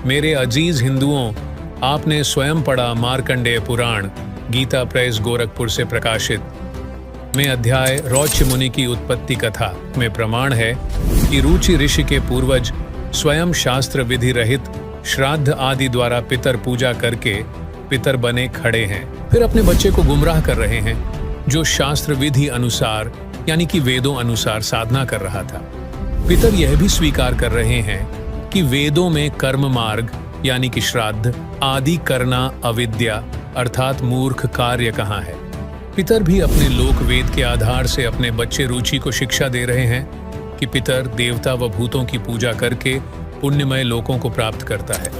मेरे अजीज हिंदुओं, आपने स्वयं पढ़ा मार्कंडेय पुराण गीता प्रेस गोरखपुर से प्रकाशित में अध्याय रौच्य मुनि की उत्पत्ति कथा में प्रमाण है कि रुचि ऋषि के पूर्वज स्वयं शास्त्र विधि रहित श्राद्ध आदि द्वारा पितर पूजा करके पितर बने खड़े हैं, फिर अपने बच्चे को गुमराह कर रहे हैं जो शास्त्र विधि अनुसार यानी कि वेदों अनुसार साधना कर रहा था। पितर यह भी स्वीकार कर रहे हैं कि वेदों में कर्म मार्ग यानी कि श्राद्ध आदि करना अविद्या अर्थात मूर्ख कार्य कहाँ है। पितर भी अपने लोक वेद के आधार से अपने बच्चे रुचि को शिक्षा दे रहे हैं कि पितर देवता व भूतों की पूजा करके पुण्यमय लोकों को प्राप्त करता है।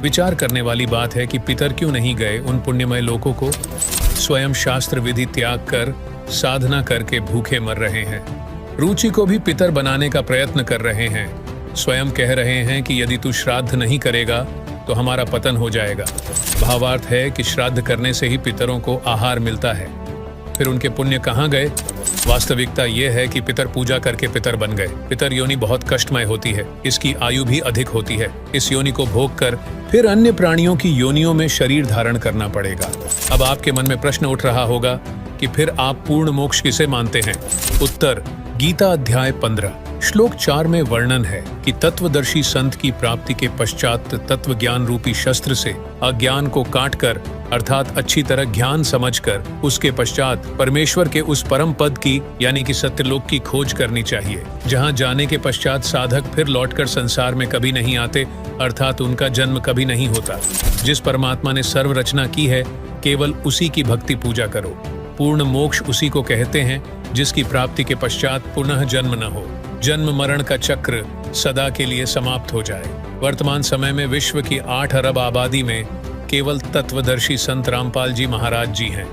विचार करने वाली बात है कि पितर क्यों नहीं गए उन पुण्यमय लोकों को, स्वयं शास्त्र विधि त्याग कर साधना करके भूखे मर रहे हैं। रुचि को भी पितर बनाने का प्रयत्न कर रहे हैं, स्वयं कह रहे हैं कि यदि तू श्राद्ध नहीं करेगा तो हमारा पतन हो जाएगा। भावार्थ है कि श्राद्ध करने से ही पितरों को आहार मिलता है। फिर उनके पुण्य कहाँ गए? वास्तविकता यह है कि पितर पूजा करके पितर बन गए। पितर योनि बहुत कष्टमय होती है, इसकी आयु भी अधिक होती है। इस योनि को भोग कर फिर अन्य प्राणियों की योनियों में शरीर धारण करना पड़ेगा। अब आपके मन में प्रश्न उठ रहा होगा कि फिर आप पूर्ण मोक्ष किसे मानते हैं? उत्तर, गीता अध्याय 15 श्लोक 4 में वर्णन है कि तत्वदर्शी संत की प्राप्ति के पश्चात तत्व ज्ञान रूपी शस्त्र से अज्ञान को काटकर अर्थात अच्छी तरह ज्ञान समझकर उसके पश्चात परमेश्वर के उस परम पद की यानी कि सत्यलोक की खोज करनी चाहिए, जहां जाने के पश्चात साधक फिर लौटकर संसार में कभी नहीं आते अर्थात उनका जन्म कभी नहीं होता। जिस परमात्मा ने सर्व रचना की है केवल उसी की भक्ति पूजा करो। पूर्ण मोक्ष उसी को कहते हैं जिसकी प्राप्ति के पश्चात पुनः जन्म न हो, जन्म मरण का चक्र सदा के लिए समाप्त हो जाए। वर्तमान समय में विश्व की 8 अरब आबादी में केवल तत्वदर्शी संत रामपाल जी महाराज जी हैं।